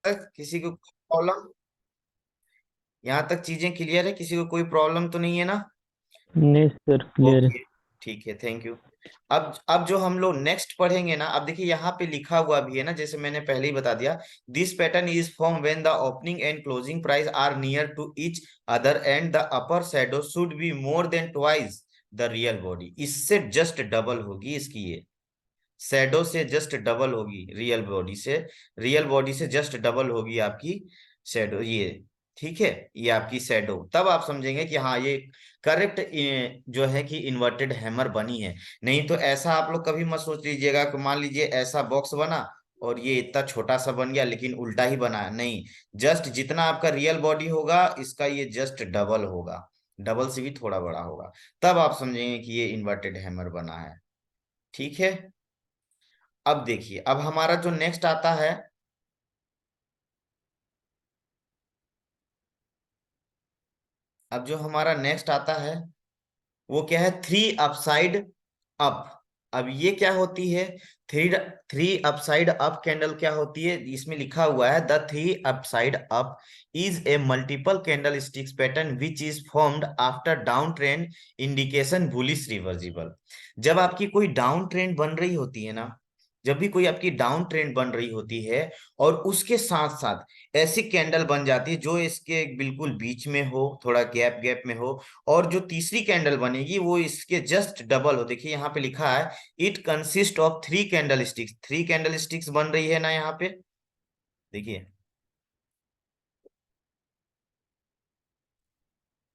तक किसी को प्रॉब्लम? यहाँ तक चीजें क्लियर है, किसी को कोई प्रॉब्लम तो नहीं है ना? नहीं सर, क्लियर है। ओके, ठीक है, थैंक यू। अब जो हम लोग नेक्स्ट पढ़ेंगे ना, अब देखिए यहाँ पे लिखा हुआ भी है ना, जैसे मैंने पहले ही बता दिया, this pattern is form when the opening and closing price are near to each other and the upper shadow should be more than twice the real body. इससे जस्ट डबल होगी इसकी, ये शैडो से जस्ट डबल होगी real body से, real body से just double होगी आपकी शैडो ये। ठीक है, ये आपकी शैडो, तब आप समझेंगे कि हाँ ये करेक्ट जो है कि इन्वर्टेड हैमर बनी है। नहीं तो ऐसा आप लोग कभी मत सोच लीजिएगा कि मान लीजिए ऐसा बॉक्स बना और ये इतना छोटा सा बन गया लेकिन उल्टा ही बना है, नहीं। जस्ट जितना आपका रियल बॉडी होगा इसका ये जस्ट डबल होगा, डबल से भी थोड़ा बड़ा होगा, तब आप समझेंगे कि ये इन्वर्टेड हैमर बना है। ठीक है, अब देखिए, अब हमारा जो नेक्स्ट आता है, अब जो हमारा नेक्स्ट आता है वो क्या है, थ्री अपसाइड अप। अब ये क्या होती है, three three upside up candle क्या होती है, इसमें लिखा हुआ है the three upside up is a multiple candle sticks pattern which is formed after down trend indication bullish reversible. जब आपकी कोई डाउन ट्रेंड बन रही होती है ना, जब भी कोई आपकी डाउन ट्रेंड बन रही होती है और उसके साथ साथ ऐसी कैंडल बन जाती है जो इसके बिल्कुल बीच में हो, थोड़ा गैप गैप में हो, और जो तीसरी कैंडल बनेगी वो इसके जस्ट डबल हो। देखिए यहाँ पे लिखा है it consist of three candle sticks, three candle sticks बन रही है ना यहाँ पे, देखिए।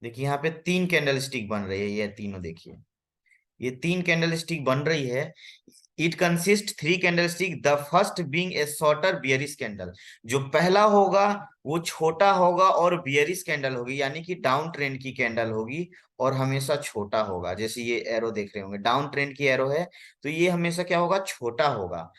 देखिए यहाँ पे तीन कैंडल स्टिक बन रही है, ये तीनों देखिए, ये तीन कैंडल स्टिक बन रही है। It consist three candle stick, the first being a shorter bearish candle. जो पहला होगा वो छोटा होगा और बियरिश कैंडल होगी, यानी कि डाउन ट्रेंड की कैंडल होगी और हमेशा छोटा होगा। जैसे ये एरो देख रहे होंगे, डाउन ट्रेंड की एरो है, तो ये हमेशा क्या होगा, छोटा होगा।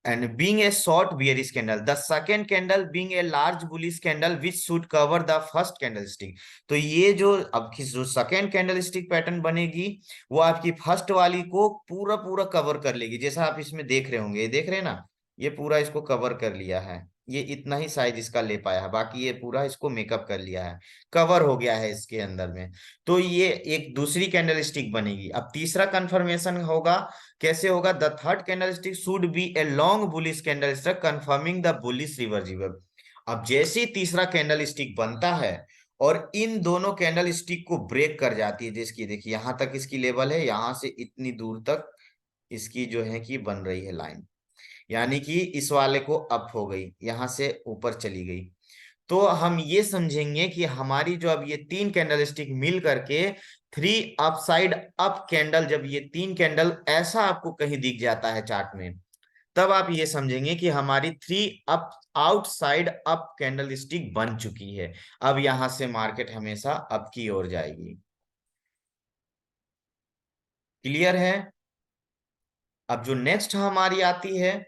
And being a short bearish candle, the second candle being a large bullish candle which should cover the first candlestick। तो ये जो अब की जो सेकेंड कैंडलस्टिक पैटर्न बनेगी वो आपकी फर्स्ट वाली को पूरा पूरा कवर कर लेगी, जैसा आप इसमें देख रहे होंगे, ये देख रहे हैं ना, ये पूरा इसको कवर कर लिया है। ये इतना ही साइज इसका ले पाया है, बाकी ये पूरा इसको मेकअप कर लिया है, कवर हो गया है इसके अंदर में। तो ये एक दूसरी कैंडलस्टिक बनेगी। अब तीसरा कंफर्मेशन होगा, कैसे होगा, the third candlestick should be a long bullish candlestick confirming the bullish reversible. अब जैसे ही तीसरा कैंडल स्टिक बनता है और इन दोनों कैंडल स्टिक को ब्रेक कर जाती है, जिसकी देखिए यहां तक इसकी लेवल है, यहां से इतनी दूर तक इसकी जो है कि बन रही है लाइन, यानी कि इस वाले को अप हो गई, यहां से ऊपर चली गई। तो हम ये समझेंगे कि हमारी जो अब ये तीन कैंडल स्टिक मिल करके थ्री अपसाइड अप कैंडल, जब ये तीन कैंडल ऐसा आपको कहीं दिख जाता है चार्ट में, तब आप ये समझेंगे कि हमारी three up outside up candle stick बन चुकी है। अब यहां से मार्केट हमेशा अप की ओर जाएगी। क्लियर है? अब जो नेक्स्ट हमारी आती है,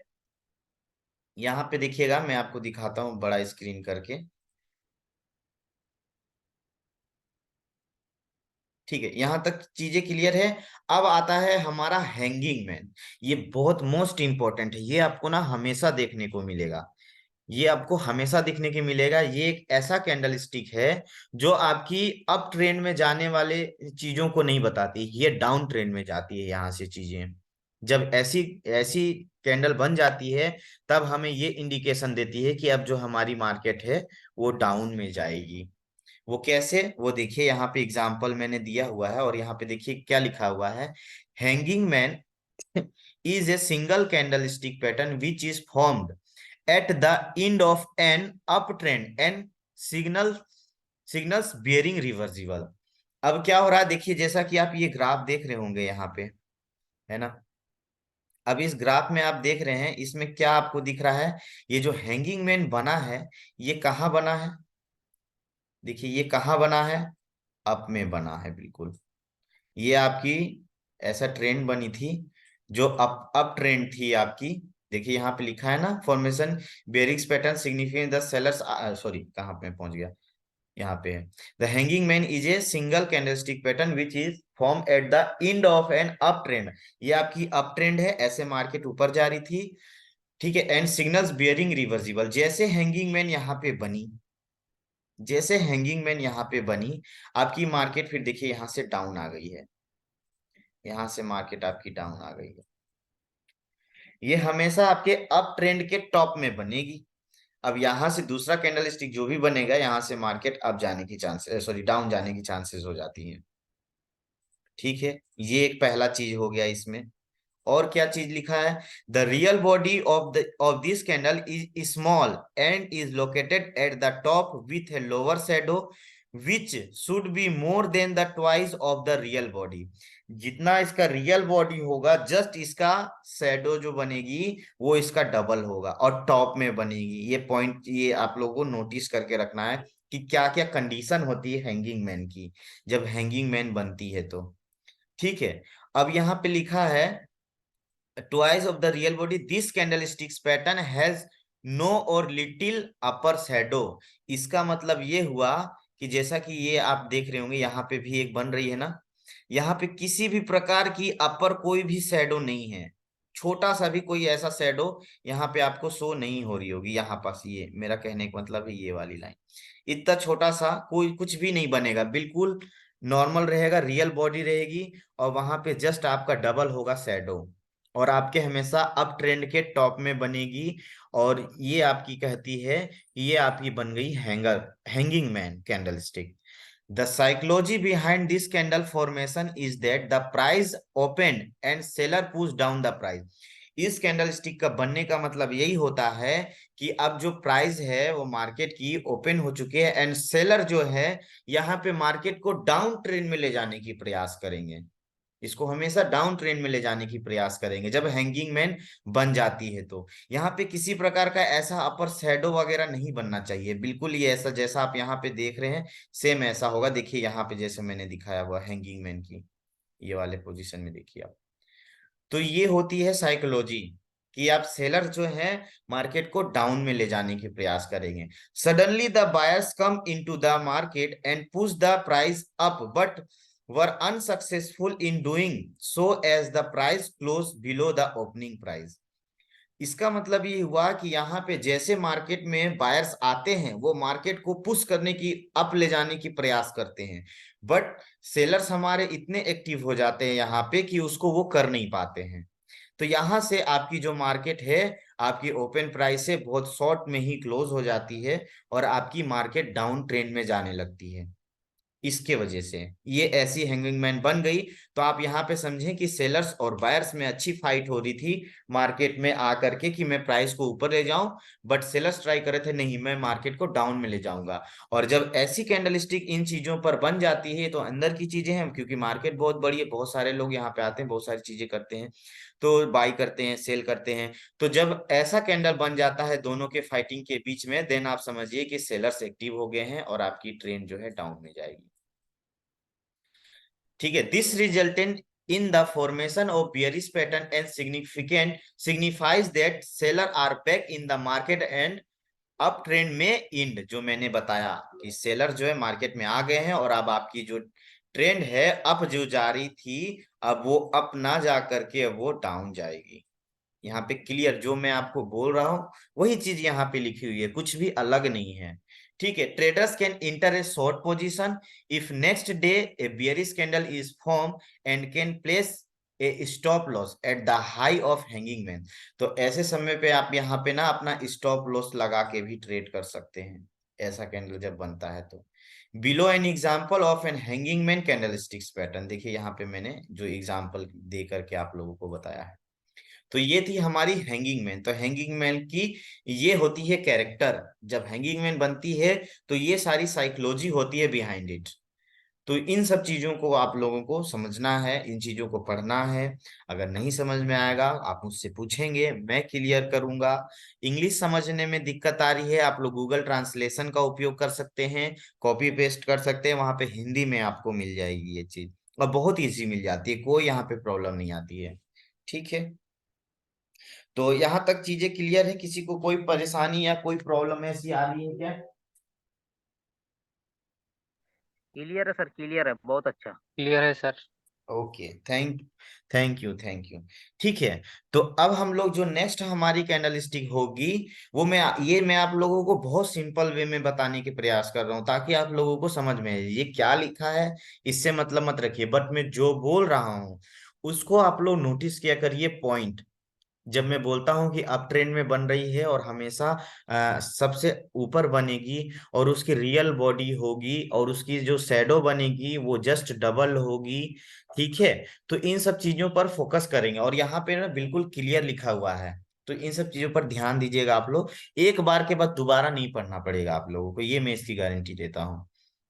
यहां पे देखिएगा, मैं आपको दिखाता हूं बड़ा स्क्रीन करके। ठीक है, यहां तक चीजें क्लियर है। अब आता है हमारा हैंगिंग मैन। ये बहुत मोस्ट इंपॉर्टेंट है, ये आपको ना हमेशा देखने को मिलेगा, ये आपको हमेशा दिखने की मिलेगा। ये एक ऐसा कैंडल स्टिक है जो आपकी अप ट्रेंड में जाने वाले चीजों को नहीं बताती, ये डाउन ट्रेंड में जाती है यहाँ से चीजें। जब ऐसी ऐसी कैंडल बन जाती है तब हमें ये इंडिकेशन देती है कि अब जो हमारी मार्केट है वो डाउन में जाएगी। वो कैसे, वो देखिए यहाँ पे एग्जाम्पल मैंने दिया हुआ है, और यहाँ पे देखिए क्या लिखा हुआ है, hanging man is a single candle stick pattern which is formed at the end of an up trend and signal signals bearing reversible. अब क्या हो रहा है, देखिए जैसा कि आप ये ग्राफ देख रहे होंगे यहाँ पे, है ना। अब इस ग्राफ में आप देख रहे हैं, इसमें क्या आपको दिख रहा है, ये जो हैंगिंग मैन बना है ये कहाँ बना है, देखिए ये कहाँ बना है, अप में बना है बिल्कुल। ये आपकी ऐसा ट्रेंड बनी थी जो अप ट्रेंड थी आपकी। देखिए यहाँ पे लिखा है ना, formation bearish pattern significant the sellers, sorry कहाँ पे पहुंच गया, यहाँ पे है, the hanging man is a single candlestick pattern which is form at the end of an up trend. ये आपकी अप ट्रेंड है, ऐसे मार्केट ऊपर जा रही थी, ठीक है, एंड सिग्नल्स बियरिंग रिवर्सिबल। जैसे हैंगिंग मैन यहाँ पे बनी, जैसे हैंगिंग मैन यहाँ पे बनी, आपकी मार्केट फिर देखिए यहाँ से डाउन आ गई है, यहाँ से मार्केट आपकी डाउन आ गई है। ये हमेशा आपके अप ट्रेंड के टॉप में बनेगी। अब यहां से दूसरा कैंडल स्टिक जो भी बनेगा, यहाँ से मार्केट अप जाने की चांसेस, सॉरी डाउन जाने की चांसेस हो जाती है। ठीक है, ये एक पहला चीज हो गया इसमें। और क्या चीज लिखा है? The real body of this candle is small and is located at the top width a lower shadow which should be more than the twice of the real body. जितना इसका रियल बॉडी होगा, just इसका shadow जो बनेगी वो इसका double होगा और टॉप में बनेगी। ये पॉइंट, ये आप लोगों को नोटिस करके रखना है कि क्या क्या कंडीशन होती है हैंगिंग मैन की, जब हैंगिंग मैन बनती है तो। ठीक है, अब यहाँ पे लिखा है twice of the real body, this candlesticks pattern has no or little upper shadow। इसका मतलब ये हुआ कि जैसा कि ये आप देख रहे होंगे, यहाँ पे भी एक बन रही है ना, यहाँ पे किसी भी प्रकार की अपर कोई भी शैडो नहीं है। छोटा सा भी कोई ऐसा शैडो यहाँ पे आपको शो नहीं हो रही होगी। यहाँ पास, ये मेरा कहने का मतलब है ये वाली लाइन, इतना छोटा सा कोई कुछ भी नहीं बनेगा, बिल्कुल नॉर्मल रहेगा, रियल बॉडी रहेगी और वहां पे जस्ट आपका डबल होगा शैडो, और आपके हमेशा अप ट्रेंड के टॉप में बनेगी। और ये आपकी कहती है, ये आपकी बन गई hanging man candle stick. The psychology behind this candle formation is that the price open and seller push down the price. इस कैंडल स्टिक का बनने का मतलब यही होता है कि अब जो प्राइस है वो मार्केट की ओपन हो चुकी है एंड सेलर जो है यहाँ पे मार्केट को डाउन ट्रेंड में ले जाने की प्रयास करेंगे। इसको हमेशा डाउन ट्रेंड में ले जाने की प्रयास करेंगे जब हैंगिंग मैन बन जाती है। तो यहाँ पे किसी प्रकार का ऐसा अपर शैडो वगैरह नहीं बनना चाहिए, बिल्कुल ये ऐसा जैसा आप यहाँ पे देख रहे हैं सेम ऐसा होगा। देखिए यहाँ पे जैसे मैंने दिखाया हुआ हैंगिंग मैन की ये वाले पोजीशन में देखिए आप। तो ये होती है साइकोलॉजी कि आप सेलर जो है मार्केट को डाउन में ले जाने की प्रयास करेंगे। Suddenly the buyers come into the market and push the price up but were unsuccessful in doing so as the price close below the opening price. इसका मतलब ये हुआ कि यहाँ पे जैसे मार्केट में बायर्स आते हैं, वो मार्केट को पुश करने की, अप ले जाने की प्रयास करते हैं, बट सेलर्स हमारे इतने एक्टिव हो जाते हैं यहाँ पे कि उसको वो कर नहीं पाते हैं। तो यहाँ से आपकी जो मार्केट है, आपकी ओपन प्राइस से बहुत शॉर्ट में ही क्लोज हो जाती है और आपकी मार्केट डाउन ट्रेंड में जाने लगती है। इसके वजह से ये ऐसी हैंगिंग मैन बन गई। तो आप यहाँ पे समझें कि सेलर्स और बायर्स में अच्छी फाइट हो रही थी मार्केट में आकर के कि मैं प्राइस को ऊपर ले जाऊं, बट सेलर्स ट्राई कर रहे थे नहीं मैं मार्केट को डाउन में ले जाऊंगा। और जब ऐसी कैंडलस्टिक इन चीजों पर बन जाती है तो अंदर की चीजें हैं, क्योंकि मार्केट बहुत बड़ी है, बहुत सारे लोग यहाँ पे आते हैं, बहुत सारी चीजें करते हैं, तो बाई करते हैं, सेल करते हैं। तो जब ऐसा कैंडल बन जाता है दोनों के फाइटिंग के बीच में, देन आप समझिए कि सेलर्स एक्टिव हो गए हैं और आपकी ट्रेंड जो है डाउन में जाएगी। ठीक है, this resultant in the formation of bearish pattern and significant signifies that seller are back in the market and up trend में इंड। जो मैंने बताया कि सेलर जो है मार्केट में आ गए हैं और अब आपकी जो ट्रेंड है अप जो जारी थी, अब वो अप ना जा करके अब वो डाउन जाएगी। यहाँ पे क्लियर जो मैं आपको बोल रहा हूँ वही चीज यहाँ पे लिखी हुई है, कुछ भी अलग नहीं है। ठीक है, traders can inter A short position if next day A bearish candle is form and can place a stop loss at the high of hanging man. तो ऐसे समय पे आप यहाँ पे ना अपना स्टॉप लॉस लगा के भी ट्रेड कर सकते हैं, ऐसा कैंडल जब बनता है तो। Below an example of an hanging man candle sticks pattern, देखिए यहाँ पे मैंने जो एग्जाम्पल दे करके आप लोगों को बताया है। तो ये थी हमारी हैंगिंग मैन। तो हैंगिंग मैन की ये होती है कैरेक्टर, जब हैंगिंग मैन बनती है तो ये सारी साइकोलॉजी होती है बिहाइंड इट। तो इन सब चीजों को आप लोगों को समझना है, इन चीजों को पढ़ना है। अगर नहीं समझ में आएगा आप मुझसे पूछेंगे, मैं क्लियर करूंगा। इंग्लिश समझने में दिक्कत आ रही है, आप लोग गूगल ट्रांसलेशन का उपयोग कर सकते हैं, कॉपी पेस्ट कर सकते हैं, वहां पे हिंदी में आपको मिल जाएगी ये चीज, और बहुत ईजी मिल जाती है, कोई यहाँ पे प्रॉब्लम नहीं आती है। ठीक है, तो यहाँ तक चीजें क्लियर है? किसी को कोई परेशानी या कोई प्रॉब्लम ऐसी आ रही है क्या? क्लियर है सर, क्लियर है, बहुत अच्छा। क्लियर है सर। Okay, thank you. ठीक है, तो अब हम लोग जो नेक्स्ट हमारी कैंडल स्टिक होगी, वो मैं आप लोगों को बहुत सिंपल वे में बताने के प्रयास कर रहा हूँ ताकि आप लोगों को समझ में आए ये क्या लिखा है। इससे मतलब मत रखिए, बट मैं जो बोल रहा हूँ उसको आप लोग नोटिस किया करिए पॉइंट। जब मैं बोलता हूं कि अप ट्रेंड में बन रही है और हमेशा सबसे ऊपर बनेगी और उसकी रियल बॉडी होगी और उसकी जो शैडो बनेगी वो जस्ट डबल होगी, ठीक है। तो इन सब चीजों पर फोकस करेंगे और यहाँ पे ना बिल्कुल क्लियर लिखा हुआ है। तो इन सब चीजों पर ध्यान दीजिएगा आप लोग, एक बार के बाद दोबारा नहीं पढ़ना पड़ेगा आप लोगों को, ये मैं इसकी गारंटी देता हूँ।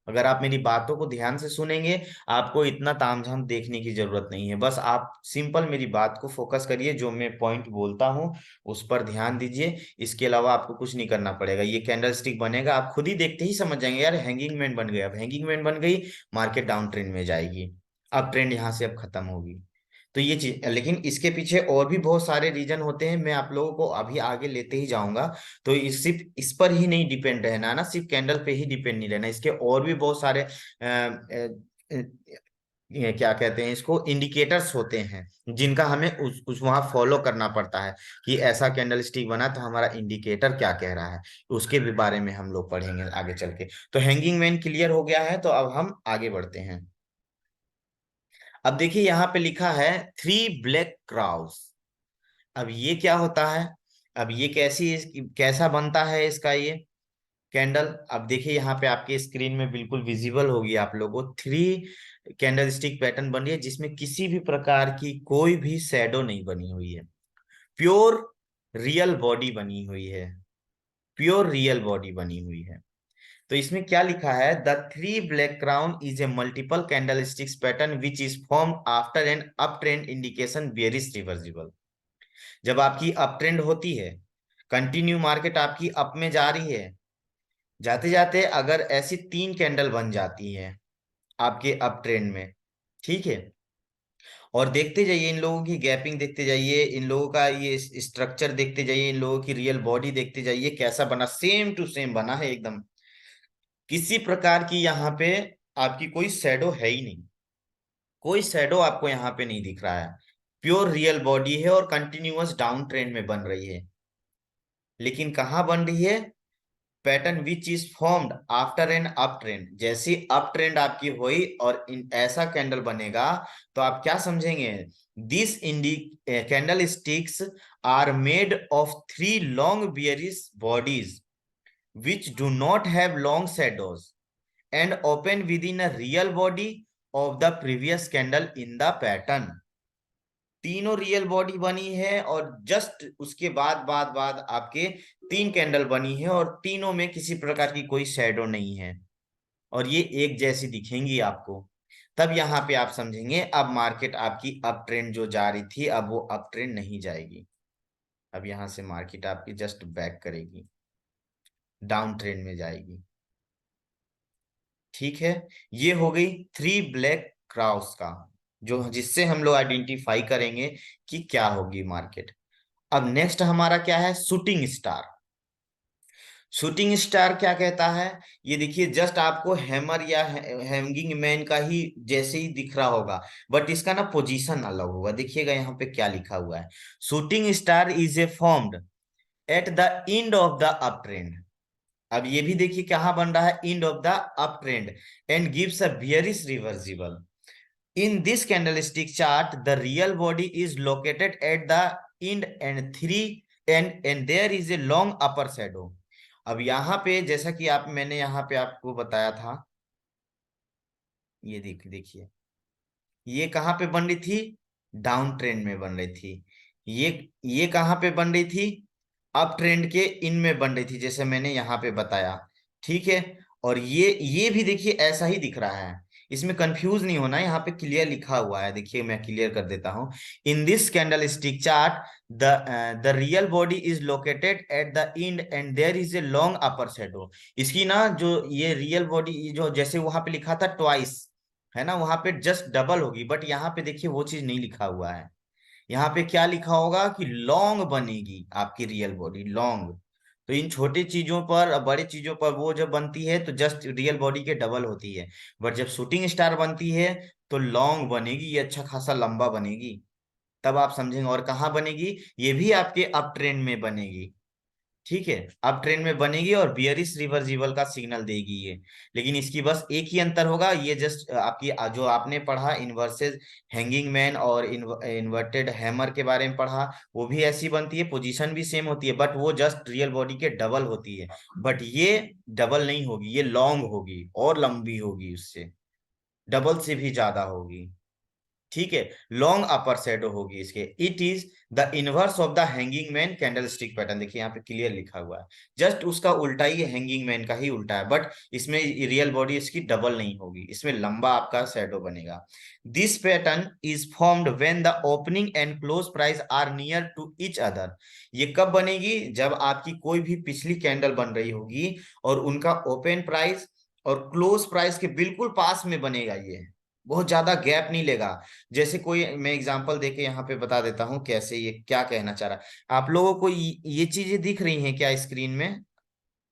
अगर आप मेरी बातों को ध्यान से सुनेंगे, आपको इतना तामझाम देखने की जरूरत नहीं है। बस आप सिंपल मेरी बात को फोकस करिए, जो मैं पॉइंट बोलता हूँ उस पर ध्यान दीजिए। इसके अलावा आपको कुछ नहीं करना पड़ेगा। ये कैंडल स्टिक बनेगा, आप खुद ही देखते ही समझ जाएंगे यार हैंगिंग मैन बन गया। अब हैंगिंग मैन बन गई, मार्केट डाउन ट्रेंड में जाएगी, अब ट्रेंड यहाँ से अब खत्म होगी। तो ये चीज, लेकिन इसके पीछे और भी बहुत सारे रीजन होते हैं, मैं आप लोगों को अभी आगे लेते ही जाऊंगा। तो सिर्फ इस पर ही नहीं डिपेंड रहना ना, सिर्फ कैंडल पे ही डिपेंड नहीं रहना, इसके और भी बहुत सारे ये क्या कहते हैं इसको, इंडिकेटर्स होते हैं जिनका हमें उस वहां फॉलो करना पड़ता है कि ऐसा कैंडल स्टिक बना तो हमारा इंडिकेटर क्या कह रहा है। उसके भी बारे में हम लोग पढ़ेंगे आगे चल के। तो हैंगिंग मैन क्लियर हो गया है, तो अब हम आगे बढ़ते हैं। अब देखिए यहाँ पे लिखा है थ्री ब्लैक क्राउस। अब ये क्या होता है, अब ये कैसा बनता है इसका ये कैंडल। अब देखिए यहाँ पे आपके स्क्रीन में बिल्कुल विजिबल होगी आप लोगों को, थ्री कैंडल स्टिक पैटर्न बन रही है जिसमें किसी भी प्रकार की कोई भी शैडो नहीं बनी हुई है, प्योर रियल बॉडी बनी हुई है, प्योर रियल बॉडी बनी हुई है। तो इसमें क्या लिखा है, the three black crown is a multiple candle sticks pattern which is form after an up trend indication bearish reversible. जब आपकी अप ट्रेंड होती है, कंटिन्यू मार्केट आपकी अप में जा रही है, जाते जाते अगर ऐसी तीन कैंडल बन जाती हैं आपके अप ट्रेंड में, ठीक है, और देखते जाइए इन लोगों की गैपिंग, देखते जाइए इन लोगों का ये स्ट्रक्चर, देखते जाइए इन लोगों की रियल बॉडी, देखते जाइए कैसा बना, सेम टू सेम बना है एकदम। किसी प्रकार की यहाँ पे आपकी कोई शैडो है ही नहीं, कोई शैडो आपको यहाँ पे नहीं दिख रहा है, प्योर रियल बॉडी है और कंटिन्यूअस डाउन ट्रेंड में बन रही है। लेकिन कहाँ बन रही है, pattern which is formed after an up trend. जैसी अप ट्रेंड आपकी हुई और ऐसा कैंडल बनेगा, तो आप क्या समझेंगे, this indie candle sticks are made of three long bearish bodies which do not have long shadows and open within a real body of the previous candle in the pattern। तीनों real body बनी है और just उसके बाद बाद बाद आपके तीन कैंडल बनी है और तीनों में किसी प्रकार की कोई शैडो नहीं है और ये एक जैसी दिखेंगी आपको। तब यहाँ पे आप समझेंगे अब मार्केट आपकी अप ट्रेंड जो जा रही थी अब वो अप ट्रेंड नहीं जाएगी, अब यहाँ से मार्केट आपकी जस्ट बैक करेगी, डाउन ट्रेंड में जाएगी। ठीक है, ये हो गई थ्री ब्लैक क्राउस का, जो जिससे हम लोग आइडेंटिफाई करेंगे कि क्या होगी मार्केट। अब नेक्स्ट हमारा क्या है, शूटिंग स्टार। शूटिंग स्टार क्या कहता है, ये देखिए जस्ट आपको हैमर या हैंगिंग मैन का ही जैसे ही दिख रहा होगा, बट इसका ना पोजीशन अलग होगा। देखिएगा यहाँ पे क्या लिखा हुआ है, shooting star is a formed at the end of the up trend. अब ये भी देखिए कहाँ बन रहा है, end of the up trend and gives a bearish reversible. In this candlestick chart the real body is located at the end and three and there is a long upper shadow. अब यहाँ पे जैसा कि आप मैंने यहाँ पे आपको बताया था, ये देखिए ये कहाँ पे बन रही थी, डाउन ट्रेंड में बन रही थी। ये कहाँ पे बन रही थी, अप ट्रेंड के इन में बन रही थी जैसे मैंने यहाँ पे बताया, ठीक है। और ये भी देखिए ऐसा ही दिख रहा है, इसमें कंफ्यूज नहीं होना, यहाँ पे क्लियर लिखा हुआ है, देखिए मैं क्लियर कर देता हूँ। In this candle stick chart the real body is located at the end and there is a long upper shadow. इसकी ना जो ये रियल बॉडी जो जैसे वहां पे लिखा था ट्वाइस, है ना, वहां पे जस्ट डबल होगी, बट यहाँ पे देखिए वो चीज नहीं लिखा हुआ है। यहाँ पे क्या लिखा होगा कि लॉन्ग बनेगी आपकी रियल बॉडी, लॉन्ग। तो इन छोटी चीजों पर, बड़ी चीजों पर वो जब बनती है तो जस्ट रियल बॉडी के डबल होती है, बट जब शूटिंग स्टार बनती है तो लॉन्ग बनेगी, ये अच्छा खासा लंबा बनेगी, तब आप समझेंगे। और कहाँ बनेगी, ये भी आपके अप ट्रेंड में बनेगी, ठीक है, अप ट्रेंड में बनेगी और बियरिश रिवर्सिबल का सिग्नल देगी ये। लेकिन इसकी बस एक ही अंतर होगा, ये जस्ट आपकी जो आपने पढ़ा इन्वर्सेस हैंगिंग मैन और इन्वर्टेड हैमर के बारे में पढ़ा, वो भी ऐसी बनती है, पोजीशन भी सेम होती है, बट वो जस्ट रियल बॉडी के डबल होती है। बट ये डबल नहीं होगी, ये लॉन्ग होगी और लंबी होगी, उससे डबल से भी ज्यादा होगी, ठीक है। लॉन्ग अपर शैडो होगी इसके। It is the inverse of the hanging man candle stick pattern, देखिए यहाँ पे क्लियर लिखा हुआ है, जस्ट उसका उल्टा ही है, हैंगिंग मैन का ही उल्टा है, बट इसमें रियल बॉडी इसकी डबल नहीं होगी, इसमें लंबा आपका शैडो बनेगा। This pattern is formed when the opening and close price are near to each other. ये कब बनेगी, जब आपकी कोई भी पिछली कैंडल बन रही होगी और उनका ओपन प्राइस और क्लोज प्राइस के बिल्कुल पास में बनेगा, ये बहुत ज्यादा गैप नहीं लेगा। जैसे कोई, मैं एग्जांपल देके यहाँ पे बता देता हूँ कैसे, ये क्या कहना चाह रहा है आप लोगों को। ये चीजें दिख रही हैं क्या स्क्रीन में,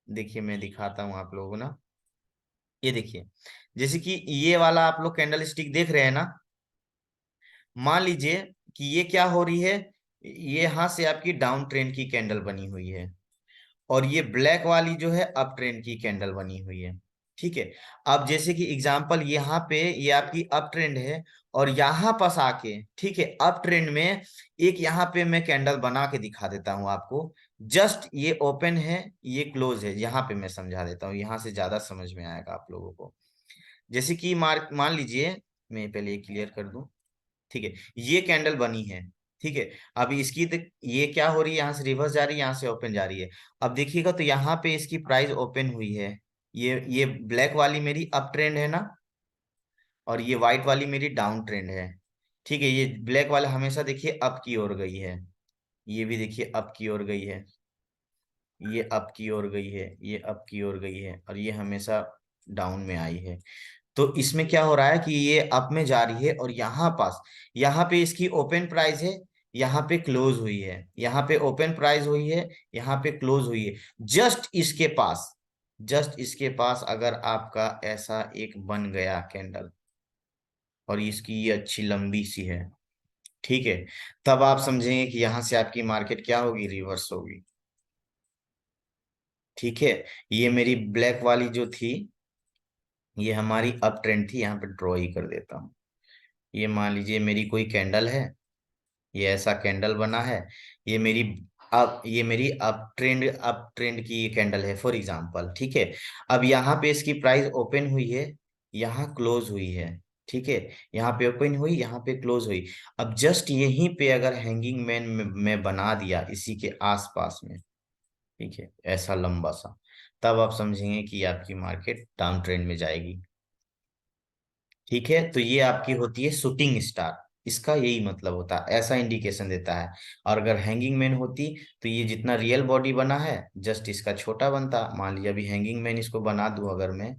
देखिए मैं दिखाता हूँ आप लोगों को ना, ये देखिए, जैसे कि ये वाला आप लोग कैंडल स्टिक देख रहे हैं ना, मान लीजिए कि ये क्या हो रही है, ये यहाँ से आपकी डाउन ट्रेंड की कैंडल बनी हुई है, और ये ब्लैक वाली जो है अप ट्रेंड की कैंडल बनी हुई है, ठीक है। अब जैसे कि एग्जांपल यहाँ पे ये आपकी अप ट्रेंड है, और यहाँ पास आके, ठीक है, अप ट्रेंड में एक यहाँ पे मैं कैंडल बना के दिखा देता हूँ आपको। जस्ट ये ओपन है, ये क्लोज है, यहाँ पे मैं समझा देता हूँ, यहाँ से ज्यादा समझ में आएगा आप लोगों को। जैसे कि मान लीजिए, मैं पहले ये क्लियर कर दूं, ठीक है, ये कैंडल बनी है, ठीक है। अब इसकी ये क्या हो रही है, यहाँ से रिवर्स जा रही है, यहाँ से ओपन जा रही है। अब देखिएगा तो यहाँ पे इसकी प्राइस ओपन हुई है, ये ब्लैक वाली मेरी अप ट्रेंड है ना, और ये व्हाइट वाली मेरी डाउन ट्रेंड है, ठीक है। ये ब्लैक वाला हमेशा देखिए अप की ओर गई है, ये भी देखिए अप की ओर गई है, ये अप की ओर गई है, ये अप की ओर गई है, और ये हमेशा डाउन में आई है। तो इसमें क्या हो रहा है कि ये अप में जा रही है, और यहाँ पे इसकी ओपन प्राइस है, यहाँ पे क्लोज हुई है, यहाँ पे ओपन प्राइस हुई है, यहाँ पे क्लोज हुई है। जस्ट इसके पास जस्ट इसके पास अगर आपका ऐसा एक बन गया कैंडल, और इसकी ये अच्छी लंबी सी है, ठीक है, तब आप समझेंगे कि यहां से आपकी मार्केट क्या होगी, रिवर्स होगी, ठीक है। ये मेरी ब्लैक वाली जो थी, ये हमारी अप ट्रेंड थी, यहाँ पे ड्रॉ ही कर देता हूँ। ये मान लीजिए मेरी कोई कैंडल है, ये ऐसा कैंडल बना है, ये मेरी अप ट्रेंड की ये कैंडल है फॉर एग्जांपल, ठीक है। अब यहाँ पे इसकी प्राइस ओपन हुई है, यहाँ क्लोज हुई है, ठीक है, यहाँ पे ओपन हुई, यहाँ पे क्लोज हुई। अब जस्ट यहीं पे अगर हैंगिंग मैन में बना दिया इसी के आसपास में, ठीक है, ऐसा लंबा सा, तब आप समझेंगे कि आपकी मार्केट डाउन ट्रेंड में जाएगी, ठीक है। तो ये आपकी होती है शूटिंग स्टार, इसका यही मतलब होता है, ऐसा इंडिकेशन देता है। और अगर हैंगिंग मैन होती, तो ये जितना रियल बॉडी बना है, जस्ट इसका छोटा बनता। मान लीजिए अभी हैंगिंग मैन इसको बना दूं अगर मैं,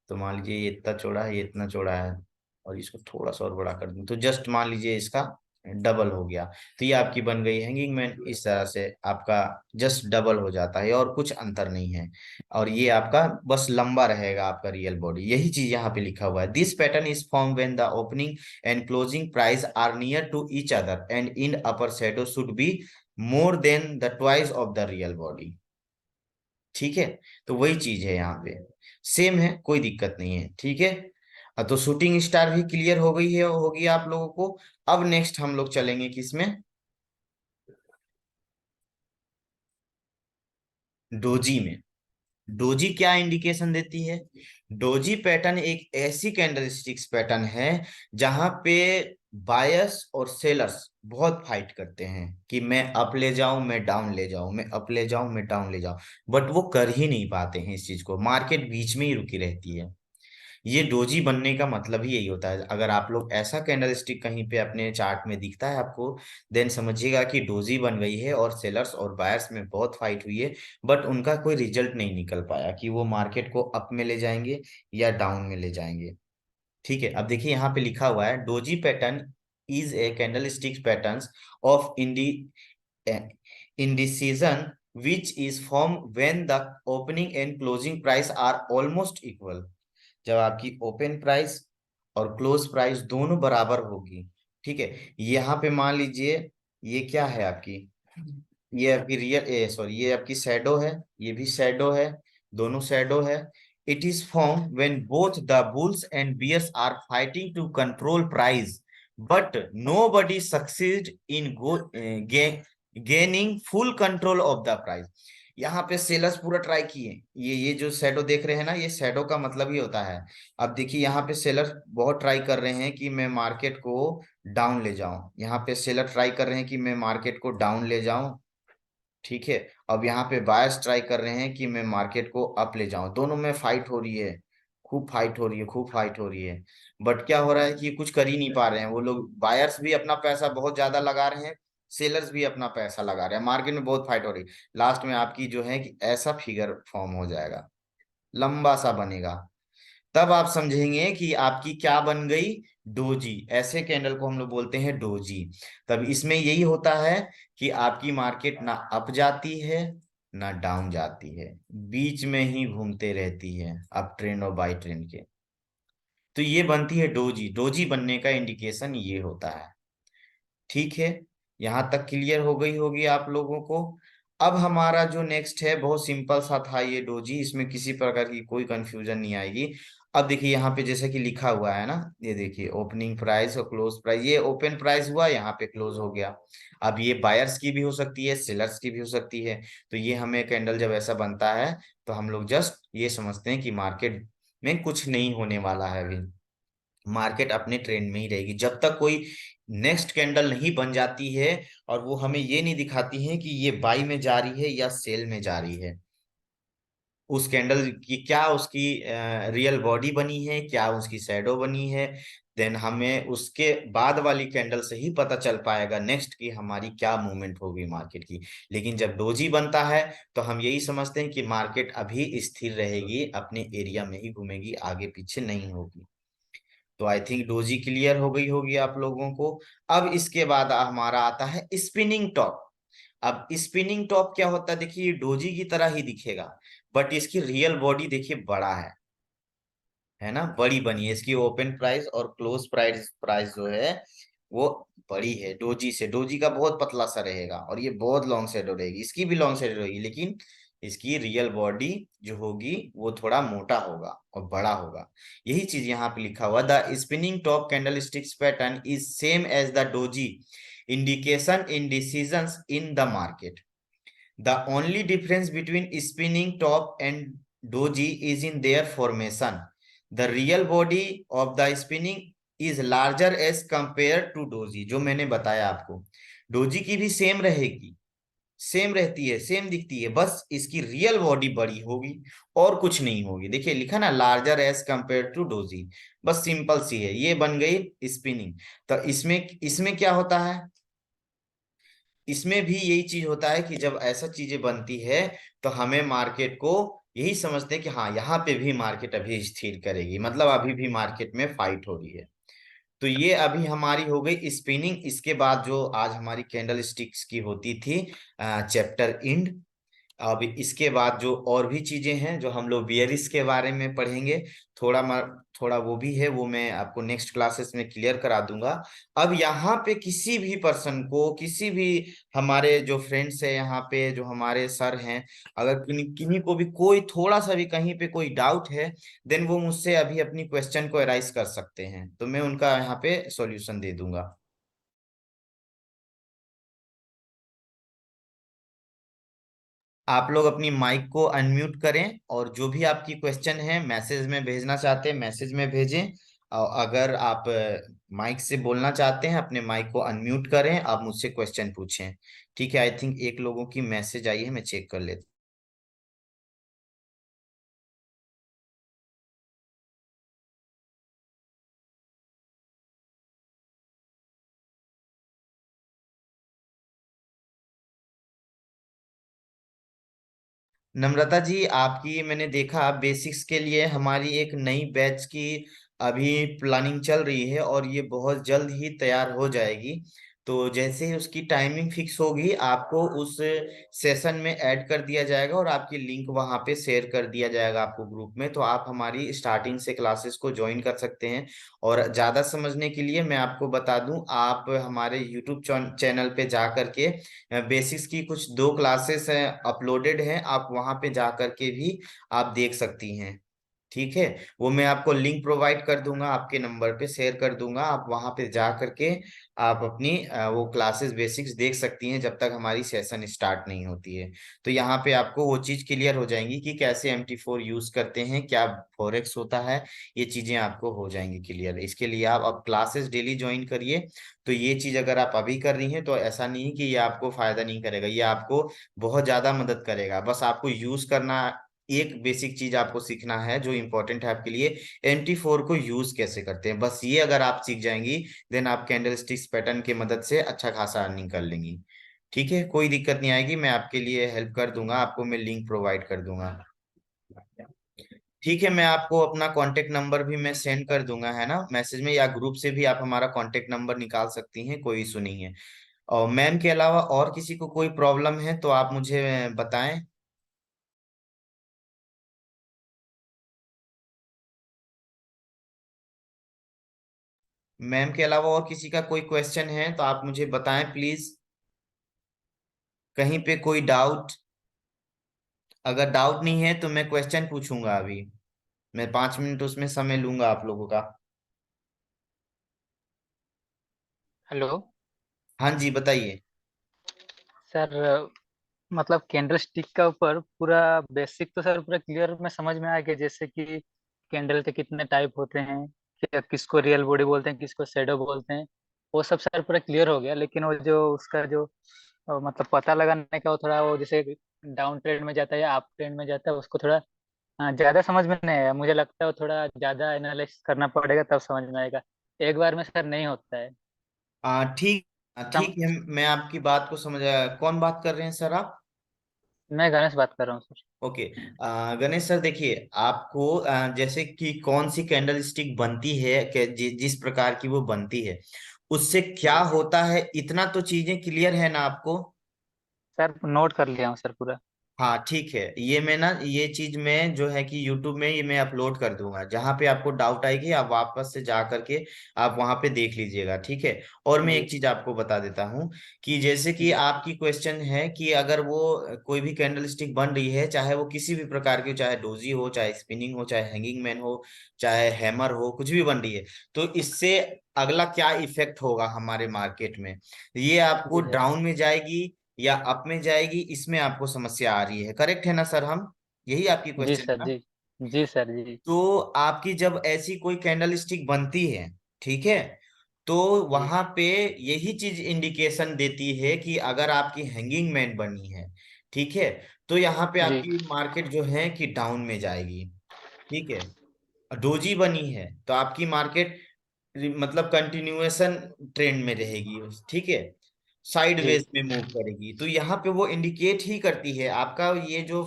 तो मान लीजिए ये इतना चौड़ा है, ये इतना चौड़ा है, और इसको थोड़ा सा और बड़ा कर दूं, तो जस्ट मान लीजिए इसका डबल हो गया, तो ये आपकी बन गई हैंगिंग मैन। इस तरह से आपका जस्ट डबल हो जाता है, और कुछ अंतर नहीं है, और ये आपका बस लंबा रहेगा आपका रियल बॉडी। यही चीज यहाँ पे लिखा हुआ है, this pattern is form when the opening and closing price are near to each other and in upper shadow should be more than the twice of the real body, ठीक है। तो वही चीज है यहाँ पे, सेम है, कोई दिक्कत नहीं है, ठीक है। तो शूटिंग स्टार भी क्लियर हो गई है, होगी आप लोगों को। अब नेक्स्ट हम लोग चलेंगे किसमें, डोजी में। डोजी क्या इंडिकेशन देती है, डोजी पैटर्न एक ऐसी कैंडलस्टिक्स पैटर्न है जहां पे बायर्स और सेलर्स बहुत फाइट करते हैं कि मैं अप ले जाऊं, मैं डाउन ले जाऊं, मैं अप ले जाऊं, मैं डाउन ले जाऊं, बट वो कर ही नहीं पाते हैं इस चीज को, मार्केट बीच में ही रुकी रहती है। ये डोजी बनने का मतलब ही यही होता है। अगर आप लोग ऐसा कैंडल स्टिक कहीं पे अपने चार्ट में दिखता है आपको, देन समझिएगा कि डोजी बन गई है, और सेलर्स और बायर्स में बहुत फाइट हुई है, बट उनका कोई रिजल्ट नहीं निकल पाया कि वो मार्केट को अप में ले जाएंगे या डाउन में ले जाएंगे, ठीक है। अब देखिए यहाँ पे लिखा हुआ है, doji pattern is a candle stick pattern of indecision which is formed when the opening and closing price are almost equal। जब आपकी ओपन प्राइस और क्लोज प्राइस दोनों बराबर होगी, ठीक है। यहाँ पे मान लीजिए ये क्या है आपकी, ये आपकी रियल सॉरी ये आपकी शैडो है, ये भी शैडो है, दोनों शैडो है। It is form when both the bulls and bears are fighting to control price, but nobody succeed in gaining full control of the price. यहाँ पे सेलर्स पूरा ट्राई किए, ये जो शैडो देख रहे हैं ना, ये शैडो का मतलब ही होता है। अब देखिए यहाँ पे सेलर बहुत ट्राई कर रहे हैं कि मैं मार्केट को डाउन ले जाऊं, यहाँ पे सेलर ट्राई कर रहे हैं कि मैं मार्केट को डाउन ले जाऊं, ठीक है। अब यहाँ पे बायर्स ट्राई कर रहे हैं कि मैं मार्केट को अप ले जाऊं, दोनों में फाइट हो रही है, खूब फाइट हो रही है, खूब फाइट हो रही है। बट क्या हो रहा है कि कुछ कर ही नहीं पा रहे हैं वो लोग, बायर्स भी अपना पैसा बहुत ज्यादा लगा रहे हैं, सेलर्स भी अपना पैसा लगा रहे हैं, मार्केट में बहुत फाइट हो रही है। लास्ट में आपकी जो है कि ऐसा फिगर फॉर्म हो जाएगा, लंबा सा बनेगा। तब आप समझेंगे कि आपकी क्या बन गई, डोजी। ऐसे कैंडल को हम लोग बोलते हैं डोजी। तब इसमें यही होता है कि आपकी मार्केट ना अप जाती है ना डाउन जाती है, बीच में ही घूमते रहती है अप ट्रेंड और बाई ट्रेंड के। तो ये बनती है डोजी, डोजी बनने का इंडिकेशन ये होता है, ठीक है। यहां तक क्लियर हो गई होगी आप लोगों को। अब हमारा जो नेक्स्ट है बहुत सिंपल सा था ये डोजी, इसमें किसी प्रकार की कोई कंफ्यूजन नहीं आएगी। अब देखिए यहाँ पे जैसे कि लिखा हुआ है ना, ये देखिए ओपनिंग प्राइस और क्लोज प्राइस, ये ओपन प्राइस हुआ, यहाँ पे क्लोज हो गया। अब ये बायर्स की भी हो सकती है, सेलर्स की भी हो सकती है। तो ये हमें कैंडल जब ऐसा बनता है तो हम लोग जस्ट ये समझते हैं कि मार्केट में कुछ नहीं होने वाला है अभी, मार्केट अपने ट्रेंड में ही रहेगी जब तक कोई नेक्स्ट कैंडल नहीं बन जाती है और वो हमें ये नहीं दिखाती है कि ये बाई में जा रही है या सेल में जा रही है। उस कैंडल की क्या उसकी रियल बॉडी बनी है, क्या उसकी शैडो बनी है, देन हमें उसके बाद वाली कैंडल से ही पता चल पाएगा नेक्स्ट की हमारी क्या मूवमेंट होगी मार्केट की। लेकिन जब डोजी बनता है तो हम यही समझते हैं कि मार्केट अभी स्थिर रहेगी, अपने एरिया में ही घूमेगी, आगे पीछे नहीं होगी। तो आई थिंक डोजी क्लियर हो गई होगी आप लोगों को। अब इसके बाद हमारा आता है स्पिनिंग टॉप। अब स्पिनिंग टॉप क्या होता है, देखिए ये डोजी की तरह ही दिखेगा, बट इसकी रियल बॉडी देखिए बड़ा है ना, बड़ी बनी है, इसकी ओपन प्राइस और क्लोज प्राइस प्राइस जो है वो बड़ी है डोजी से। डोजी का बहुत पतला सा रहेगा और ये बहुत लॉन्ग शेडो रहेगी, इसकी भी लॉन्ग शेडो रहेगी, लेकिन इसकी रियल बॉडी जो होगी वो थोड़ा मोटा होगा और बड़ा होगा। यही चीज यहाँ पे लिखा हुआ, the spinning top candle sticks pattern is same as the doji indication in decisions in the market. The only difference between spinning top and doji is in their formation. The real body of the spinning is larger as compared to doji, जो मैंने बताया आपको। Doji की भी same रहेगी, same रहती है, same दिखती है, बस इसकी रियल बॉडी बड़ी होगी और कुछ नहीं होगी। देखिए लिखा ना larger as compare to doji, बस सिंपल सी है, ये बन गई स्पिनिंग। तो इसमें इसमें क्या होता है, इसमें भी यही चीज होता है कि जब ऐसा चीजें बनती है तो हमें मार्केट को यही समझते हैं कि हाँ यहाँ पे भी मार्केट अभी स्थिर करेगी, मतलब अभी भी मार्केट में फाइट हो रही है। तो ये अभी हमारी हो गई स्पिनिंग। इसके बाद जो आज हमारी कैंडल स्टिक्स की होती थी चैप्टर इंड। अब इसके बाद जो और भी चीजें हैं जो हम लोग बियरिश के बारे में पढ़ेंगे, थोड़ा वो भी है, वो मैं आपको नेक्स्ट क्लासेस में क्लियर करा दूंगा। अब यहाँ पे किसी भी पर्सन को, किसी भी हमारे जो फ्रेंड्स है यहाँ पे, जो हमारे सर हैं, अगर किन्हीं को भी कोई थोड़ा सा भी कहीं पे कोई डाउट है, देन वो मुझसे अभी अपनी क्वेश्चन को एराइज कर सकते हैं, तो मैं उनका यहाँ पे सॉल्यूशन दे दूंगा। आप लोग अपनी माइक को अनम्यूट करें और जो भी आपकी क्वेश्चन है मैसेज में भेजना चाहते हैं मैसेज में भेजें। और अगर आप माइक से बोलना चाहते हैं अपने माइक को अनम्यूट करें, आप मुझसे क्वेश्चन पूछें। ठीक है, आई थिंक एक लोगों की मैसेज आई है, मैं चेक कर लेता हूं। नम्रता जी, आपकी मैंने देखा बेसिक्स के लिए हमारी एक नई बैच की अभी प्लानिंग चल रही है और ये बहुत जल्द ही तैयार हो जाएगी। तो जैसे ही उसकी टाइमिंग फिक्स होगी आपको उस सेशन में ऐड कर दिया जाएगा और आपकी लिंक वहां पे शेयर कर दिया जाएगा आपको ग्रुप में, तो आप हमारी स्टार्टिंग से क्लासेस को ज्वाइन कर सकते हैं। और ज्यादा समझने के लिए मैं आपको बता दूं, आप हमारे यूट्यूब चैनल पे जा करके बेसिक्स की कुछ 2 क्लासेस अपलोडेड हैं, आप वहां पे जा करके भी आप देख सकती हैं। ठीक है, वो मैं आपको लिंक प्रोवाइड कर दूंगा, आपके नंबर पे शेयर कर दूंगा, आप वहां पे जा करके आप अपनी वो क्लासेस बेसिक्स देख सकती हैं जब तक हमारी सेशन स्टार्ट नहीं होती है। तो यहाँ पे आपको वो चीज क्लियर हो जाएंगी कि कैसे MT4 यूज करते हैं, क्या फॉरेक्स होता है, ये चीजें आपको हो जाएंगी क्लियर। इसके लिए आप अब क्लासेस डेली ज्वाइन करिए। तो ये चीज अगर आप अभी कर रही हैं तो ऐसा नहीं कि ये आपको फायदा नहीं करेगा, ये आपको बहुत ज्यादा मदद करेगा। बस आपको यूज करना, एक बेसिक चीज आपको सीखना है जो इंपॉर्टेंट है आपके लिए, MT4 को यूज कैसे करते हैं, बस ये अगर आप सीख जाएंगी देन आप कैंडल स्टिक्स पैटर्न की मदद से अच्छा खासा अर्निंग कर लेंगी। ठीक है, कोई दिक्कत नहीं आएगी, मैं आपके लिए हेल्प कर दूंगा, आपको मैं लिंक प्रोवाइड कर दूंगा। ठीक है, मैं आपको अपना कांटेक्ट नंबर भी मैं सेंड कर दूंगा, है ना, मैसेज में, या ग्रुप से भी आप हमारा कांटेक्ट नंबर निकाल सकती हैं, कोई इशू नहीं है। और मैम के अलावा और किसी को कोई प्रॉब्लम है तो आप मुझे बताएं। मैम के अलावा और किसी का कोई क्वेश्चन है तो आप मुझे बताएं प्लीज, कहीं पे कोई डाउट। अगर डाउट नहीं है तो मैं क्वेश्चन पूछूंगा अभी, मैं 5 मिनट उसमें समय लूंगा आप लोगों का। हेलो हाँ जी, बताइए। सर। मतलब कैंडल स्टिक का ऊपर पूरा बेसिक तो सर पूरा क्लियर में समझ में आ गया, जैसे कि कैंडल के कितने टाइप होते हैं, किसको रियल बॉडी बोलते हैं, किसको शैडो बोलते हैं, वो सब सर पूरा क्लियर हो गया। लेकिन वो जो उसका जो मतलब पता लगाने का, वो थोड़ा वो जैसे डाउन ट्रेंड में जाता है या अप ट्रेंड में जाता है, उसको थोड़ा ज्यादा समझ में नहीं आया। मुझे लगता है वो थोड़ा ज्यादा एनालाइज करना पड़ेगा तब समझ में आएगा। एक बार में सर नहीं होता है। ठीक, सम, ठीक है, मैं आपकी बात को समझ आया। कौन बात कर रहे हैं सर आप? मैं गणेश बात कर रहा हूँ सर। ओके। गणेश सर देखिए, आपको जैसे कि कौन सी कैंडल स्टिक बनती है, जिस प्रकार की वो बनती है, उससे क्या जी होता है, इतना तो चीजें क्लियर है ना आपको? सर, नोट कर लिया हूँ सर पूरा। हाँ ठीक है, ये मैं ना, ये चीज मैं जो है कि YouTube में ये मैं अपलोड कर दूंगा, जहाँ पे आपको डाउट आएगी आप वापस से जा करके आप वहां पे देख लीजिएगा, ठीक है। और मैं जी एक चीज आपको बता देता हूँ कि जैसे कि जी आपकी क्वेश्चन है कि अगर वो कोई भी कैंडल स्टिक बन रही है, चाहे वो किसी भी प्रकार की हो, चाहे डोजी हो, चाहे स्पिनिंग हो, चाहे हैंगिंग मैन हो, चाहे हैमर हो, कुछ भी बन रही है, तो इससे अगला क्या इफेक्ट होगा हमारे मार्केट में, ये आपको जी सर। डाउन में जाएगी या अप में जाएगी, इसमें आपको समस्या आ रही है, करेक्ट है ना सर? हम, यही आपकी जी क्वेश्चन सर। था। जी जी सर। जी तो आपकी जब ऐसी कोई कैंडल स्टिक बनती है, ठीक है, तो जी वहां पे यही चीज इंडिकेशन देती है कि अगर आपकी हैंगिंग मैन बनी है, ठीक है, तो यहाँ पे जी आपकी मार्केट जो है कि डाउन में जाएगी। ठीक है, डोजी बनी है तो आपकी मार्केट मतलब कंटिन्यूएशन ट्रेंड में रहेगी, ठीक है, जी साइडवेज में मूव करेगी। तो यहाँ पे वो इंडिकेट ही करती है आपका ये जो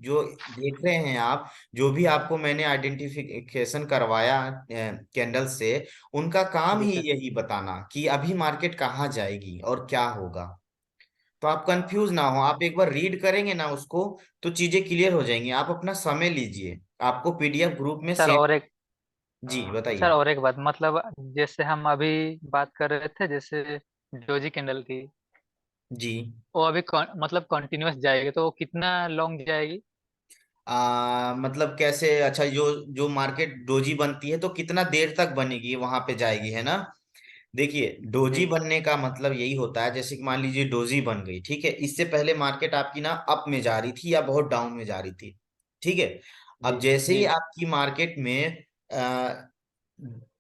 जो देख रहे हैं आप, जो भी आपको मैंने आइडेंटिफिकेशन करवाया कैंडल से, उनका काम जी ही सर। यही बताना कि अभी मार्केट कहाँ जाएगी और क्या होगा। तो आप कंफ्यूज ना हो, आप एक बार रीड करेंगे ना उसको तो चीजें क्लियर हो जाएंगी। आप अपना समय लीजिए, आपको PDF ग्रुप में सर सेंड। और एक जी सर बताइए। और एक बात, मतलब जैसे हम अभी बात कर रहे थे, जैसे डोजी कैंडल की, जी, वो अभी मतलब कंटिन्यूअस जाएगी तो वो कितना लॉन्ग जाएगी? मतलब कैसे? अच्छा, जो जो मार्केट डोजी बनती है तो कितना देर तक बनेगी, वहां पे जाएगी, है ना? देखिए, डोजी जी बनने का मतलब यही होता है, जैसे कि मान लीजिए डोजी बन गई, ठीक है, इससे पहले मार्केट आपकी ना अप में जा रही थी या बहुत डाउन में जा रही थी, ठीक है। अब जी जैसे ही जी। आपकी मार्केट में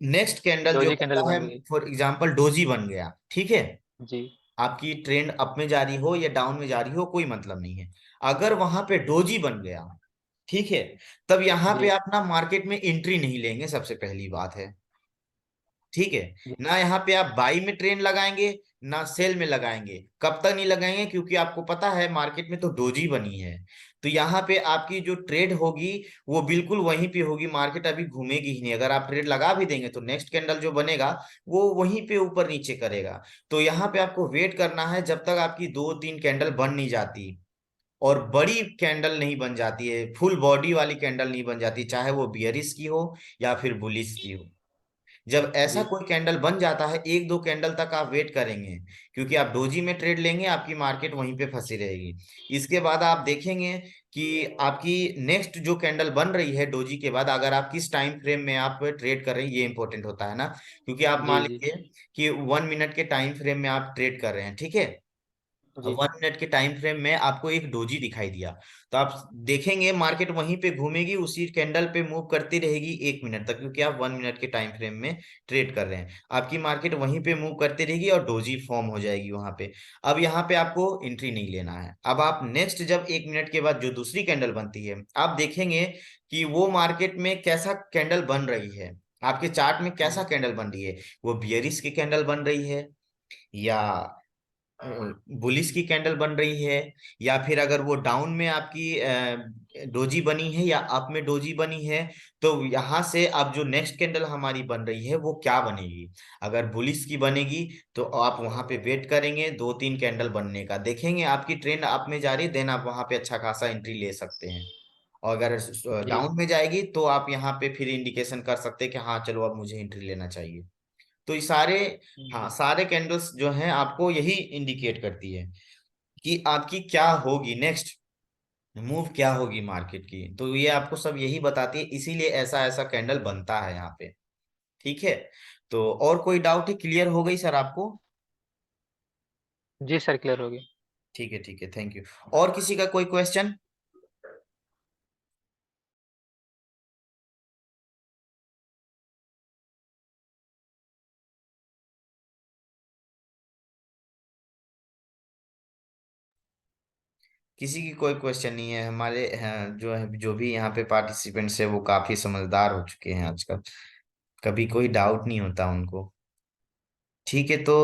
नेक्स्ट कैंडल जो डोजी कैंडल बनता है, बन गई। फॉर एग्जांपल डोजी बन गया, ठीक है, जी आपकी ट्रेंड अप में जा रही हो या डाउन में जा रही हो कोई मतलब नहीं है, अगर वहां पे डोजी बन गया, ठीक है, तब यहाँ पे जी आप ना मार्केट में एंट्री नहीं लेंगे, सबसे पहली बात है, ठीक है। जी ना यहाँ पे आप बाई में ट्रेंड लगाएंगे, ना सेल में लगाएंगे। कब तक नहीं लगाएंगे? क्योंकि आपको पता है मार्केट में तो डोजी बनी है, तो यहाँ पे आपकी जो ट्रेड होगी वो बिल्कुल वहीं पे होगी, मार्केट अभी घूमेगी ही नहीं। अगर आप ट्रेड लगा भी देंगे तो नेक्स्ट कैंडल जो बनेगा वो वहीं पे ऊपर नीचे करेगा। तो यहाँ पे आपको वेट करना है जब तक आपकी 2-3 कैंडल बन नहीं जाती, और बड़ी कैंडल नहीं बन जाती है, फुल बॉडी वाली कैंडल नहीं बन जाती, चाहे वो बियरिश की हो या फिर बुलिश की हो। जब ऐसा जी कोई कैंडल बन जाता है, 1-2 कैंडल तक आप वेट करेंगे, क्योंकि आप डोजी में ट्रेड लेंगे, आपकी मार्केट वहीं पे फंसी रहेगी। इसके बाद आप देखेंगे कि आपकी नेक्स्ट जो कैंडल बन रही है डोजी के बाद, अगर आप किस टाइम फ्रेम में आप ट्रेड कर रहे हैं ये इंपॉर्टेंट होता है ना। क्योंकि आप जी मान जी लीजिए कि 1 मिनट के टाइम फ्रेम में आप ट्रेड कर रहे हैं, ठीक है। जी 1 मिनट के टाइम फ्रेम में आपको एक डोजी दिखाई दिया, तो आप देखेंगे मार्केट वहीं पे घूमेगी, उसी कैंडल पे मूव करती रहेगी 1 मिनट तक, क्योंकि आप 1 मिनट के टाइम फ्रेम में ट्रेड कर रहे हैं। आपकी मार्केट वहीं पे मूव करती रहेगी और डोजी फॉर्म हो जाएगी वहां पे। अब यहाँ पे आपको एंट्री नहीं लेना है। अब आप नेक्स्ट जब 1 मिनट के बाद जो दूसरी कैंडल बनती है, आप देखेंगे कि वो मार्केट में कैसा कैंडल बन रही है, आपके चार्ट में कैसा हम्म, कैंडल बन रही है। वो बियरिश की कैंडल बन रही है, या बुलिश की कैंडल बन रही है, या फिर अगर वो डाउन में आपकी डोजी बनी है या अप में डोजी बनी है, तो यहाँ से अब जो नेक्स्ट कैंडल हमारी बन रही है वो क्या बनेगी। अगर बुलिश की बनेगी तो आप वहां पे वेट करेंगे 2-3 कैंडल बनने का, देखेंगे आपकी ट्रेंड अप में जा रही है, देन आप वहां पे अच्छा खासा एंट्री ले सकते हैं। और अगर जी डाउन में जाएगी तो आप यहाँ पे फिर इंडिकेशन कर सकते हैं कि हाँ चलो अब मुझे एंट्री लेना चाहिए। तो ये सारे, हाँ, हम्म, सारे कैंडल्स जो हैं आपको यही इंडिकेट करती है कि आपकी क्या होगी नेक्स्ट मूव, क्या होगी मार्केट की। तो ये आपको सब यही बताती है, इसीलिए ऐसा ऐसा कैंडल बनता है यहाँ पे। ठीक है। तो और कोई डाउट है? क्लियर हो गई सर आपको? जी सर क्लियर हो गया। ठीक है, ठीक है, थैंक यू। और किसी का कोई क्वेश्चन? किसी की कोई क्वेश्चन नहीं है? हमारे हैं जो है, जो भी यहाँ पे पार्टिसिपेंट्स है वो काफी समझदार हो चुके हैं आजकल, कभी कोई डाउट नहीं होता उनको। ठीक है। तो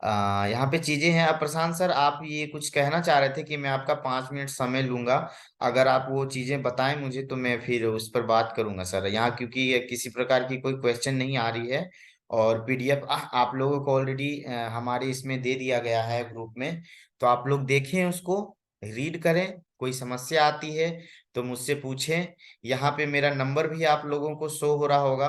यहाँ पे चीजें हैं। अब प्रशांत सर, आप ये कुछ कहना चाह रहे थे कि मैं आपका 5 मिनट समय लूंगा, अगर आप वो चीजें बताएं मुझे तो मैं फिर उस पर बात करूंगा सर यहाँ, क्योंकि ये किसी प्रकार की कोई क्वेश्चन नहीं आ रही है। और पीडीएफ आप लोगों को ऑलरेडी हमारे इसमें दे दिया गया है ग्रुप में, तो आप लोग देखें उसको, रीड करें। कोई समस्या आती है तो मुझसे पूछें। यहाँ पे मेरा नंबर भी आप लोगों को शो हो रहा होगा,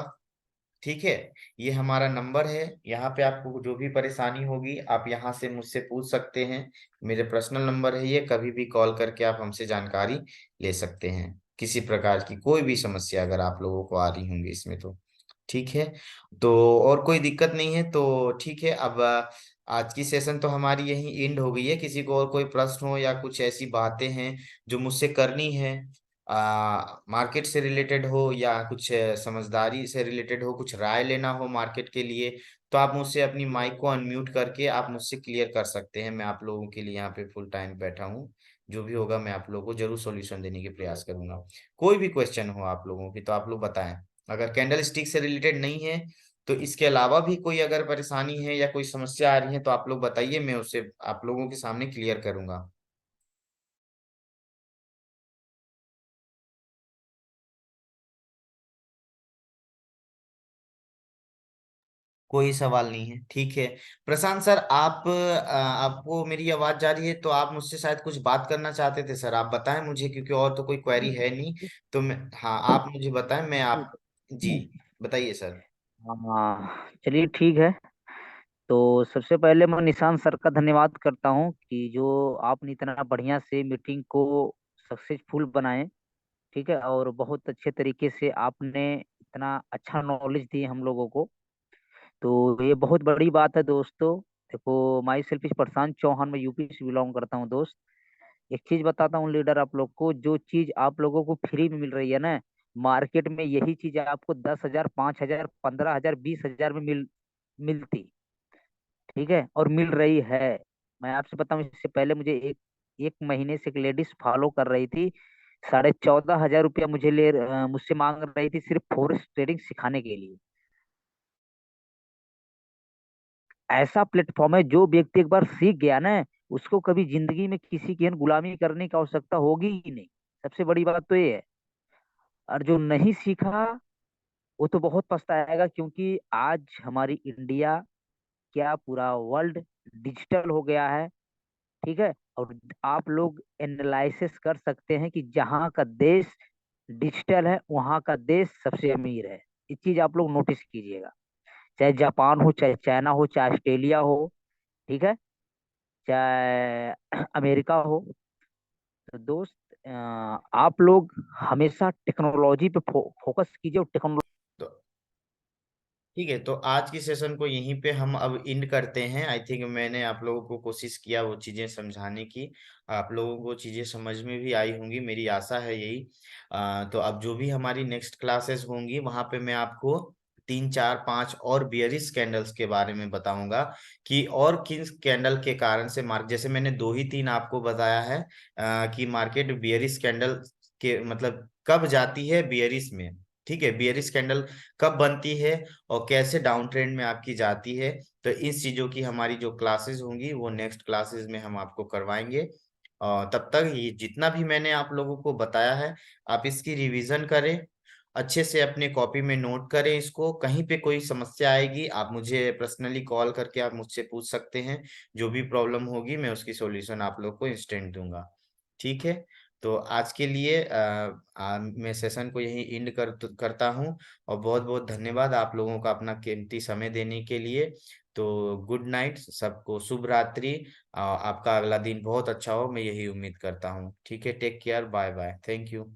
ठीक है। ये हमारा नंबर है, यहाँ पे आपको जो भी परेशानी होगी आप यहाँ से मुझसे पूछ सकते हैं। मेरे पर्सनल नंबर है ये, कभी भी कॉल करके आप हमसे जानकारी ले सकते हैं, किसी प्रकार की कोई भी समस्या अगर आप लोगों को आ रही होंगी इसमें तो। ठीक है। तो और कोई दिक्कत नहीं है तो ठीक है। अब आज की सेशन तो हमारी यही एंड हो गई है। किसी को और कोई प्रश्न हो या कुछ ऐसी बातें हैं जो मुझसे करनी है, मार्केट से रिलेटेड हो या कुछ समझदारी से रिलेटेड हो, कुछ राय लेना हो मार्केट के लिए, तो आप मुझसे अपनी माइक को अनम्यूट करके आप मुझसे क्लियर कर सकते हैं। मैं आप लोगों के लिए यहाँ पे फुल टाइम बैठा हूँ, जो भी होगा मैं आप लोगों को जरूर सॉल्यूशन देने के प्रयास करूंगा। कोई भी क्वेश्चन हो आप लोगों की तो आप लोग बताएं। अगर कैंडल स्टिक से रिलेटेड नहीं है तो इसके अलावा भी कोई अगर परेशानी है या कोई समस्या आ रही है तो आप लोग बताइए, मैं उसे आप लोगों के सामने क्लियर करूंगा। कोई सवाल नहीं है, ठीक है। प्रशांत सर, आप आपको मेरी आवाज जा रही है तो आप मुझसे शायद कुछ बात करना चाहते थे सर, आप बताएं मुझे, क्योंकि और तो कोई क्वेरी है नहीं। तो मैं, हाँ, आप मुझे बताएं, मैं आप, जी, बताइए सर। हाँ चलिए ठीक है। तो सबसे पहले मैं निशांत सर का धन्यवाद करता हूँ कि जो आपने इतना बढ़िया से मीटिंग को सक्सेसफुल बनाए। ठीक है, और बहुत अच्छे तरीके से आपने इतना अच्छा नॉलेज दिए हम लोगों को। तो ये बहुत बड़ी बात है दोस्तों। देखो, माई सेल्फ इज प्रशांत चौहान, मैं यूपी से बिलोंग करता हूँ दोस्त। एक चीज बताता हूँ लीडर, आप लोग को जो चीज आप लोगों को फ्री में मिल रही है ना, मार्केट में यही चीज आपको 10,000, 5,000, 15,000, 20,000 में मिलती। ठीक है, और मिल रही है। मैं आपसे बताऊं, इससे पहले मुझे एक एक महीने से एक लेडीज फॉलो कर रही थी। 14,500 रुपया मुझसे मांग रही थी सिर्फ फॉरेक्स ट्रेडिंग सिखाने के लिए। ऐसा प्लेटफॉर्म है, जो व्यक्ति एक बार सीख गया ना, उसको कभी जिंदगी में किसी की गुलामी करने की आवश्यकता होगी ही नहीं। सबसे बड़ी बात तो ये है। और जो नहीं सीखा वो तो बहुत पछताएगा, क्योंकि आज हमारी इंडिया, क्या पूरा वर्ल्ड डिजिटल हो गया है। ठीक है। और आप लोग एनालिसिस कर सकते हैं कि जहाँ का देश डिजिटल है, वहाँ का देश सबसे अमीर है। ये चीज आप लोग नोटिस कीजिएगा। चाहे जापान हो, चाहे चाइना हो, चाहे ऑस्ट्रेलिया हो, ठीक है, चाहे अमेरिका हो। तो दोस्त, आप लोग हमेशा टेक्नोलॉजी पे फोकस कीजिए, और टेक्नोलॉजी। तो ठीक है, तो आज की सेशन को यहीं पे हम अब एंड करते हैं। आई थिंक मैंने आप लोगों को कोशिश किया वो चीजें समझाने की। आप लोगों को चीजें समझ में भी आई होंगी, मेरी आशा है यही। तो अब जो भी हमारी नेक्स्ट क्लासेस होंगी वहां पे मैं आपको 3 4 5 और बियरिश कैंडल्स के बारे में बताऊंगा कि और किन कैंडल के कारण से मार्क, जैसे मैंने 2 ही 3 आपको बताया है कि मार्केट बियरिश कैंडल के मतलब कब जाती है बियरिश में। ठीक है, बियरिश कैंडल कब बनती है और कैसे डाउन ट्रेंड में आपकी जाती है। तो इस चीजों की हमारी जो क्लासेस होंगी वो नेक्स्ट क्लासेस में हम आपको करवाएंगे। और तब तक ये जितना भी मैंने आप लोगों को बताया है, आप इसकी रिवीजन करें, अच्छे से अपने कॉपी में नोट करें इसको। कहीं पे कोई समस्या आएगी आप मुझे पर्सनली कॉल करके आप मुझसे पूछ सकते हैं। जो भी प्रॉब्लम होगी मैं उसकी सॉल्यूशन आप लोग को इंस्टेंट दूंगा। ठीक है, तो आज के लिए मैं सेशन को यहीं एंड करता हूँ। और बहुत बहुत धन्यवाद आप लोगों का अपना कीमती समय देने के लिए। तो गुड नाइट सबको, शुभ रात्रि। आपका अगला दिन बहुत अच्छा हो, मैं यही उम्मीद करता हूँ। ठीक है, take care, bye bye, thank you.